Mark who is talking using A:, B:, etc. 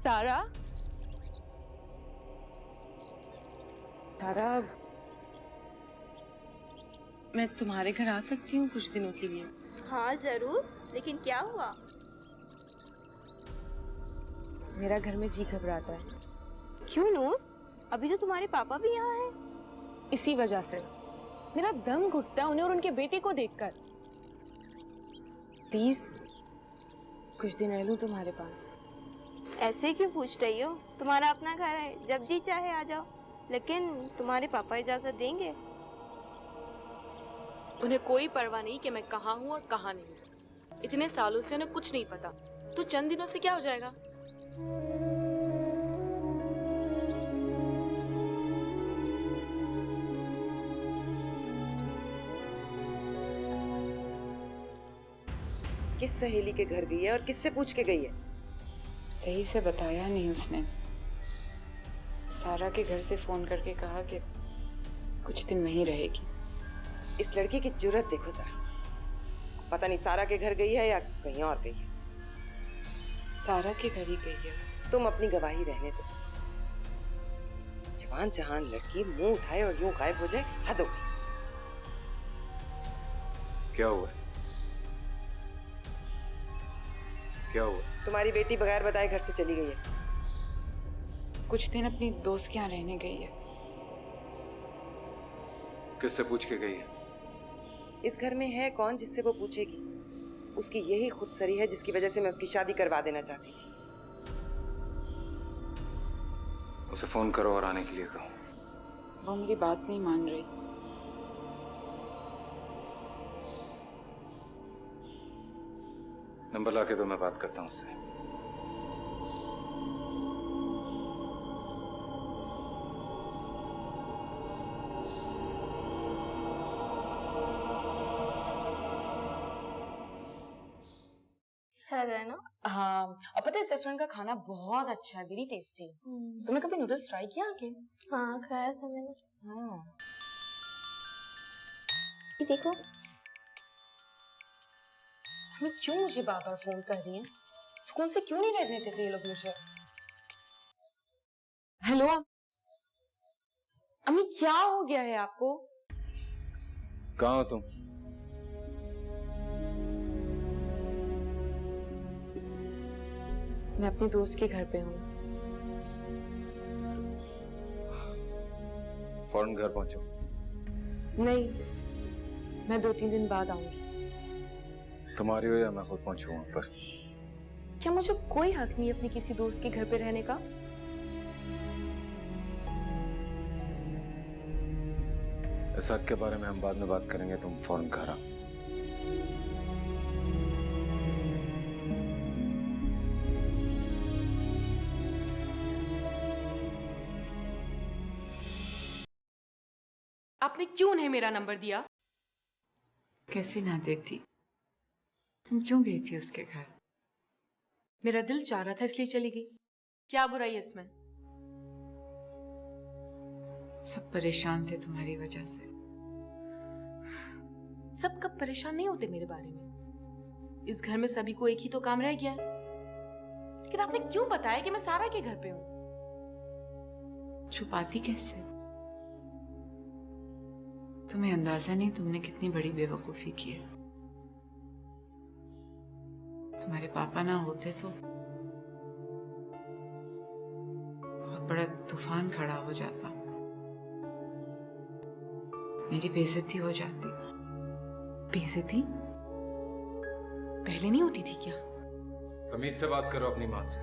A: तारा, तारा, मैं तुम्हारे घर आ सकती हूँ कुछ दिनों के लिए?
B: हाँ जरूर, लेकिन क्या हुआ?
A: मेरा घर में जी घबराता है।
B: क्यों नूर? अभी तो तुम्हारे पापा भी यहाँ हैं।
A: इसी वजह से मेरा दम घुटता है उन्हें और उनके बेटे को देखकर। प्लीज कुछ दिन रह लूं तुम्हारे पास।
B: ऐसे क्यों पूछ रही हो? तुम्हारा अपना घर है, जब जी चाहे आ जाओ। लेकिन तुम्हारे पापा इजाजत देंगे?
A: उन्हें कोई परवाह नहीं कि मैं कहाँ हूँ और कहाँ नहीं हूँ। इतने सालों से उन्हें कुछ नहीं पता, तो चंद दिनों से क्या हो जाएगा?
C: किस सहेली के घर गई है और किससे पूछ के गई है?
D: सही से बताया नहीं उसने। सारा के घर से फोन करके कहा कि कुछ दिन वहीं रहेगी।
C: इस लड़की की जुर्रत देखो जरा। पता नहीं सारा के घर गई है या कहीं और गई है।
D: सारा के घर ही गई है।
C: तुम अपनी गवाही रहने दो। जवान जहान लड़की मुंह उठाए और यूं गायब हो जाए, हद हो गई।
E: क्या हुआ? क्या हुआ?
C: तुम्हारी बेटी बगैर बताए घर से चली गई है।
D: कुछ दिन अपनी दोस्त के यहाँ रहने गई है।
E: किससे पूछ के गई है?
C: इस घर में है कौन जिससे वो पूछेगी? उसकी यही खुदसरी है जिसकी वजह से मैं उसकी शादी करवा देना चाहती थी।
E: उसे फोन करो और आने के लिए कहो।
D: वो मेरी बात नहीं मान रही।
E: नंबर लाके दो, मैं बात करता हूँ उससे।
B: सर है ना?
A: हाँ, और पता है इस रेस्टोरेंट का खाना बहुत अच्छा है, वेरी टेस्टी। तुमने कभी नूडल्स ट्राई किया आके?
B: हाँ खाया था मैंने।
A: हाँ।
B: ये देखो।
A: हमें क्यों मुझे बार बार फोन कर रही हैं? सुकून से क्यों नहीं रहने देते ये लोग मुझे? हेलो अम्मी, क्या हो गया है आपको?
E: कहाँ हो तुम?
A: मैं अपनी दोस्त के घर पे हूँ।
E: फौरन घर पहुंचो।
A: नहीं, मैं 2-3 दिन बाद आऊंगी।
E: तुम्हारी हो या मैं खुद पहुंचू वहां पर?
A: क्या मुझे कोई हक नहीं अपनी किसी दोस्त के घर पे रहने का?
E: इस हक के बारे में हम बाद में बात करेंगे, तुम फौरन घर आओ।
A: आपने क्यों उन्हें मेरा नंबर दिया?
D: कैसे ना देती? तुम क्यों गई थी उसके घर?
A: मेरा दिल चाह रहा था इसलिए चली गई। क्या बुराई है इसमें?
D: सब परेशान थे तुम्हारी वजह से।
A: सब कब परेशान नहीं होते मेरे बारे में? इस घर में सभी को एक ही तो काम रह गया है। लेकिन आपने क्यों बताया कि मैं सारा के घर पे हूँ?
D: छुपाती कैसे? तुम्हें अंदाजा नहीं तुमने कितनी बड़ी बेवकूफी की है। तुम्हारे पापा ना होते तो बहुत बड़ा तूफान खड़ा हो जाता। मेरी बेइज्जती हो जाती।
A: बेइज्जती? पहले नहीं होती थी क्या?
E: तमीज से बात करो अपनी माँ से।